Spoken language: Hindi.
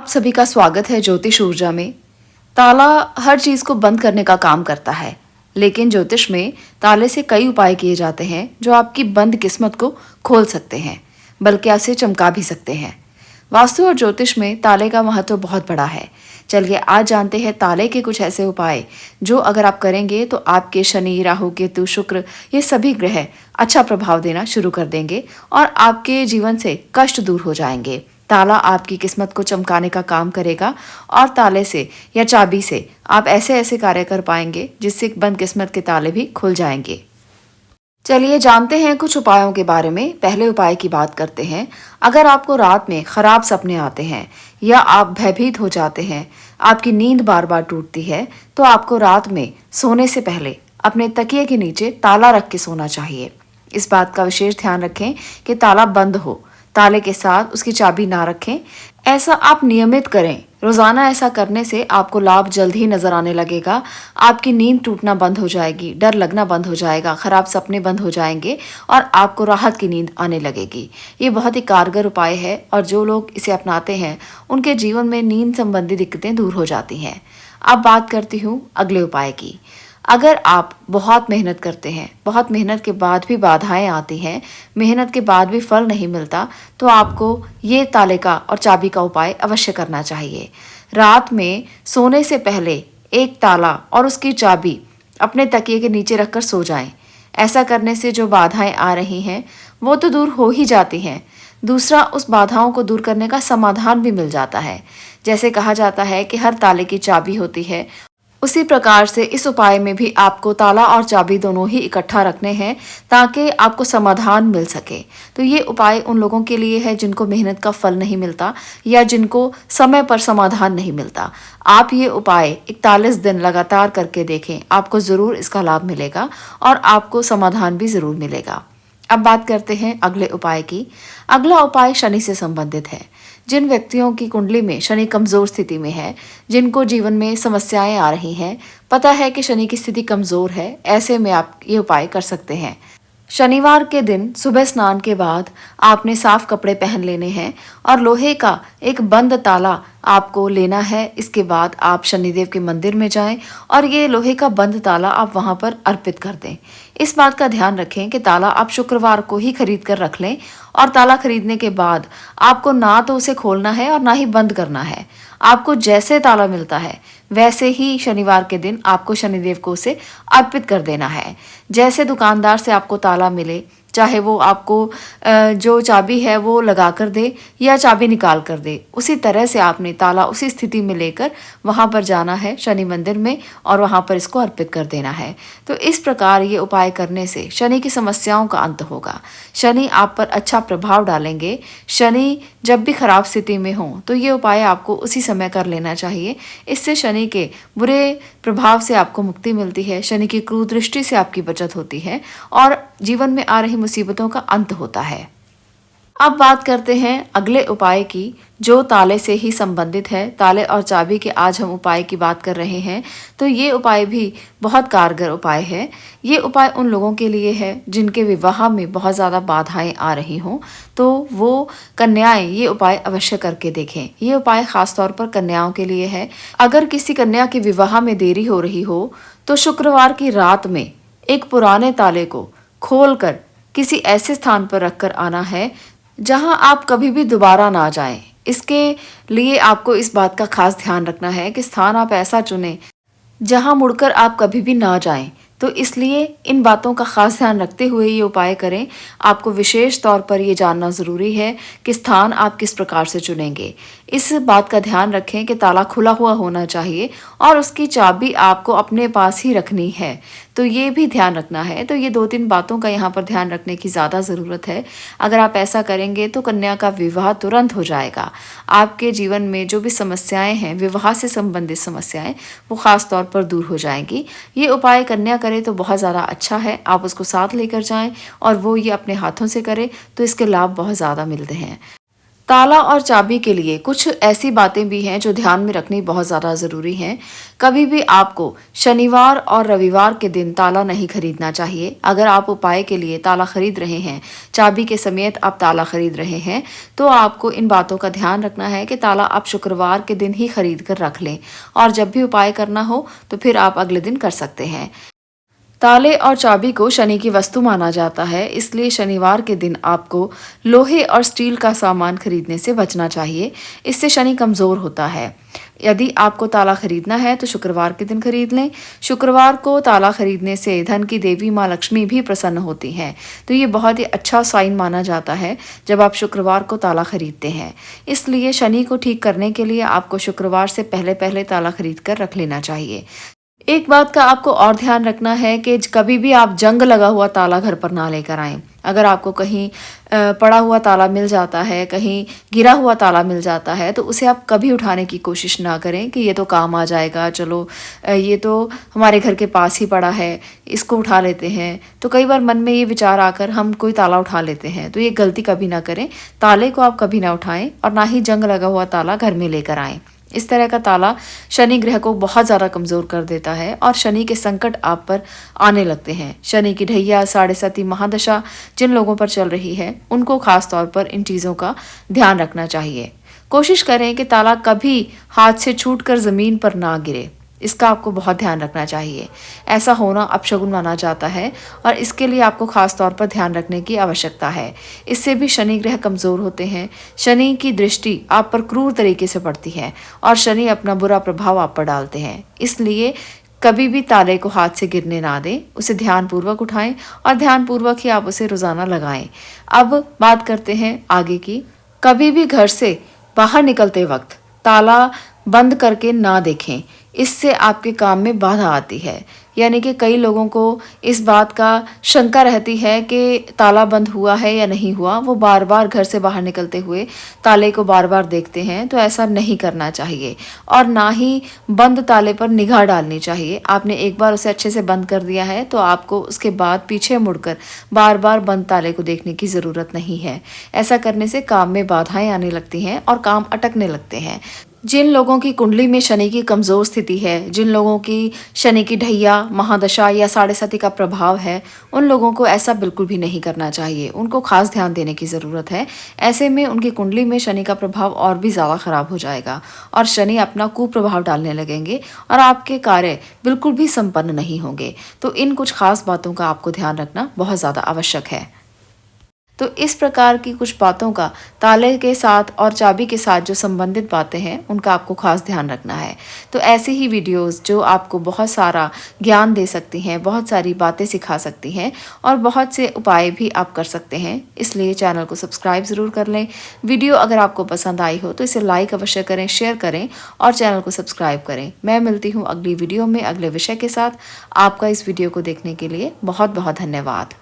सभी का स्वागत है ज्योतिष ऊर्जा में। ताला हर चीज को बंद करने का काम करता है, लेकिन ज्योतिष में ताले से कई उपाय किए जाते हैं जो आपकी बंद किस्मत को खोल सकते हैं, बल्कि उसे चमका भी सकते हैं। वास्तु और ज्योतिष में ताले का महत्व बहुत बड़ा है। चलिए आज जानते हैं ताले के कुछ ऐसे उपाय जो अगर आप करेंगे तो आपके शनि, राहु, केतु, शुक्र ये सभी ग्रह अच्छा प्रभाव देना शुरू कर देंगे और आपके जीवन से कष्ट दूर हो जाएंगे। ताला आपकी किस्मत को चमकाने का काम करेगा और ताले से या चाबी से आप ऐसे ऐसे कार्य कर पाएंगे जिससे बंद किस्मत के ताले भी खुल जाएंगे। चलिए जानते हैं कुछ उपायों के बारे में। पहले उपाय की बात करते हैं। अगर आपको रात में खराब सपने आते हैं या आप भयभीत हो जाते हैं, आपकी नींद बार बार टूटती है, तो आपको रात में सोने से पहले अपने तकिए के नीचे ताला रख के सोना चाहिए। इस बात का विशेष ध्यान रखें कि ताला बंद हो, ताले के साथ उसकी चाबी ना रखें। ऐसा आप नियमित करें। रोजाना ऐसा करने से आपको लाभ जल्द ही नजर आने लगेगा। आपकी नींद टूटना बंद हो जाएगी, डर लगना बंद हो जाएगा, खराब सपने बंद हो जाएंगे और आपको राहत की नींद आने लगेगी। ये बहुत ही कारगर उपाय है और जो लोग इसे अपनाते हैं उनके जीवन में नींद संबंधी दिक्कतें दूर हो जाती हैं। अब बात करती हूँ अगले उपाय की। अगर आप बहुत मेहनत करते हैं, बहुत मेहनत के बाद भी बाधाएं आती हैं, मेहनत के बाद भी फल नहीं मिलता, तो आपको ये ताले का और चाबी का उपाय अवश्य करना चाहिए। रात में सोने से पहले एक ताला और उसकी चाबी अपने तकिए के नीचे रखकर सो जाएं। ऐसा करने से जो बाधाएं आ रही हैं वो तो दूर हो ही जाती हैं, दूसरा उस बाधाओं को दूर करने का समाधान भी मिल जाता है। जैसे कहा जाता है कि हर ताले की चाबी होती है, उसी प्रकार से इस उपाय में भी आपको ताला और चाबी दोनों ही इकट्ठा रखने हैं ताकि आपको समाधान मिल सके। तो ये उपाय उन लोगों के लिए है जिनको मेहनत का फल नहीं मिलता या जिनको समय पर समाधान नहीं मिलता। आप ये उपाय 41 दिन लगातार करके देखें, आपको ज़रूर इसका लाभ मिलेगा और आपको समाधान भी ज़रूर मिलेगा। अब बात करते हैं अगले उपाय की। अगला उपाय शनि से संबंधित है। जिन व्यक्तियों की कुंडली में शनि कमजोर स्थिति में है, जिनको जीवन में समस्याएं आ रही हैं, पता है कि शनि की स्थिति कमजोर है, ऐसे में आप ये उपाय कर सकते हैं। शनिवार के दिन सुबह स्नान के बाद आपने साफ कपड़े पहन लेने हैं और लोहे का एक बंद ताला आपको लेना है। इसके बाद आप शनिदेव के मंदिर में जाएं और ये लोहे का बंद ताला आप वहां पर अर्पित कर दें। इस बात का ध्यान रखें कि ताला आप शुक्रवार को ही खरीद कर रख लें और ताला खरीदने के बाद आपको ना तो उसे खोलना है और ना ही बंद करना है। आपको जैसे ताला मिलता है वैसे ही शनिवार के दिन आपको शनिदेव को उसे अर्पित कर देना है। जैसे दुकानदार से आपको ताला मिले, चाहे वो आपको जो चाबी है वो लगा कर दे या चाबी निकाल कर दे, उसी तरह से आपने ताला उसी स्थिति में लेकर वहां पर जाना है शनि मंदिर में और वहां पर इसको अर्पित कर देना है। तो इस प्रकार ये उपाय करने से शनि की समस्याओं का अंत होगा। शनि आप पर अच्छा प्रभाव डालेंगे। शनि जब भी खराब स्थिति में हो तो ये उपाय आपको उसी समय कर लेना चाहिए। इससे शनि के बुरे प्रभाव से आपको मुक्ति मिलती है, शनि की क्रूर से आपकी बचत होती है और जीवन में आ रही मुसीबतों का अंत होता है। अब बात करते हैं अगले उपाय की जो ताले से ही संबंधित है। ताले और चाबी के आज हम उपाय की बात कर रहे हैं, तो ये उपाय भी बहुत कारगर उपाय है। ये उपाय उन लोगों के लिए है जिनके विवाह में बहुत ज़्यादा बाधाएं आ रही हों, तो वो कन्याएं ये उपाय अवश्य करके देखें। ये उपाय खास तौर पर कन्याओं के लिए है। अगर किसी कन्या के विवाह में देरी हो रही हो तो शुक्रवार की रात में एक पुराने ताले को खोलकर किसी ऐसे स्थान पर रखकर आना है जहां आप कभी भी दोबारा ना जाएं। इसके लिए आपको इस बात का खास ध्यान रखना है कि स्थान आप ऐसा चुनें जहां मुड़कर आप कभी भी ना जाएं। तो इसलिए इन बातों का खास ध्यान रखते हुए ये उपाय करें। आपको विशेष तौर पर ये जानना ज़रूरी है कि स्थान आप किस प्रकार से चुनेंगे। इस बात का ध्यान रखें कि ताला खुला हुआ होना चाहिए और उसकी चाबी आपको अपने पास ही रखनी है, तो ये भी ध्यान रखना है। तो ये 2-3 बातों का यहाँ पर ध्यान रखने की ज़्यादा ज़रूरत है। अगर आप ऐसा करेंगे तो कन्या का विवाह तुरंत हो जाएगा। आपके जीवन में जो भी समस्याएं हैं, विवाह से संबंधित समस्याएं, वो ख़ास तौर पर दूर हो जाएंगी। ये उपाय कन्या करे तो बहुत ज़्यादा अच्छा है। आप उसको साथ लेकर जाएं और वो ये अपने हाथों से करे तो इसके लाभ बहुत ज़्यादा मिलते हैं। ताला और चाबी के लिए कुछ ऐसी बातें भी हैं जो ध्यान में रखनी बहुत ज़्यादा ज़रूरी हैं। कभी भी आपको शनिवार और रविवार के दिन ताला नहीं खरीदना चाहिए। अगर आप उपाय के लिए ताला खरीद रहे हैं, चाबी के समेत आप ताला खरीद रहे हैं, तो आपको इन बातों का ध्यान रखना है कि ताला आप शुक्रवार के दिन ही खरीद कर रख लें और जब भी उपाय करना हो तो फिर आप अगले दिन कर सकते हैं। ताले और चाबी को शनि की वस्तु माना जाता है, इसलिए शनिवार के दिन आपको लोहे और स्टील का सामान खरीदने से बचना चाहिए। इससे शनि कमज़ोर होता है। यदि आपको ताला खरीदना है तो शुक्रवार के दिन खरीद लें। शुक्रवार को ताला खरीदने से धन की देवी माँ लक्ष्मी भी प्रसन्न होती हैं, तो ये बहुत ही अच्छा साइन माना जाता है जब आप शुक्रवार को ताला खरीदते हैं। इसलिए शनि को ठीक करने के लिए आपको शुक्रवार से पहले पहले ताला खरीद कर रख लेना चाहिए। एक बात का आपको और ध्यान रखना है कि कभी भी आप जंग लगा हुआ ताला घर पर ना लेकर आएं। अगर आपको कहीं पड़ा हुआ ताला मिल जाता है, कहीं गिरा हुआ ताला मिल जाता है, तो उसे आप कभी उठाने की कोशिश ना करें कि ये तो काम आ जाएगा, चलो ये तो हमारे घर के पास ही पड़ा है, इसको उठा लेते हैं। तो कई बार मन में ये विचार आकर हम कोई ताला उठा लेते हैं, तो ये गलती कभी ना करें। ताले को आप कभी ना उठाएं और ना ही जंग लगा हुआ ताला घर में लेकर आएं। इस तरह का ताला शनि ग्रह को बहुत ज़्यादा कमज़ोर कर देता है और शनि के संकट आप पर आने लगते हैं। शनि की ढैया, साढ़े साती महादशा जिन लोगों पर चल रही है, उनको खास तौर पर इन चीज़ों का ध्यान रखना चाहिए। कोशिश करें कि ताला कभी हाथ से छूटकर ज़मीन पर ना गिरे, इसका आपको बहुत ध्यान रखना चाहिए। ऐसा होना अपशगुन माना जाता है और इसके लिए आपको खास तौर पर ध्यान रखने की आवश्यकता है। इससे भी शनि ग्रह कमज़ोर होते हैं। शनि की दृष्टि आप पर क्रूर तरीके से पड़ती है और शनि अपना बुरा प्रभाव आप पर डालते हैं। इसलिए कभी भी ताले को हाथ से गिरने ना दें, उसे ध्यानपूर्वक उठाएं और ध्यानपूर्वक ही आप उसे रोज़ाना लगाएं। अब बात करते हैं आगे की। कभी भी घर से बाहर निकलते वक्त ताला बंद करके ना देखें, इससे आपके काम में बाधा आती है। यानी कि कई लोगों को इस बात का शंका रहती है कि ताला बंद हुआ है या नहीं हुआ। वो बार बार घर से बाहर निकलते हुए ताले को बार बार देखते हैं, तो ऐसा नहीं करना चाहिए और ना ही बंद ताले पर निगाह डालनी चाहिए। आपने एक बार उसे अच्छे से बंद कर दिया है तो आपको उसके बाद पीछे मुड़कर बार बार बंद ताले को देखने की ज़रूरत नहीं है। ऐसा करने से काम में बाधाएं आने लगती हैं और काम अटकने लगते हैं। जिन लोगों की कुंडली में शनि की कमज़ोर स्थिति है, जिन लोगों की शनि की ढैया, महादशा या साढ़े साती का प्रभाव है, उन लोगों को ऐसा बिल्कुल भी नहीं करना चाहिए। उनको खास ध्यान देने की ज़रूरत है। ऐसे में उनकी कुंडली में शनि का प्रभाव और भी ज़्यादा खराब हो जाएगा और शनि अपना कुप्रभाव डालने लगेंगे और आपके कार्य बिल्कुल भी संपन्न नहीं होंगे। तो इन कुछ खास बातों का आपको ध्यान रखना बहुत ज़्यादा आवश्यक है। तो इस प्रकार की कुछ बातों का ताले के साथ और चाबी के साथ जो संबंधित बातें हैं, उनका आपको खास ध्यान रखना है। तो ऐसी ही वीडियोस जो आपको बहुत सारा ज्ञान दे सकती हैं, बहुत सारी बातें सिखा सकती हैं और बहुत से उपाय भी आप कर सकते हैं, इसलिए चैनल को सब्सक्राइब ज़रूर कर लें। वीडियो अगर आपको पसंद आई हो तो इसे लाइक अवश्य करें, शेयर करें और चैनल को सब्सक्राइब करें। मैं मिलती हूँ अगली वीडियो में अगले विषय के साथ। आपका इस वीडियो को देखने के लिए बहुत बहुत धन्यवाद।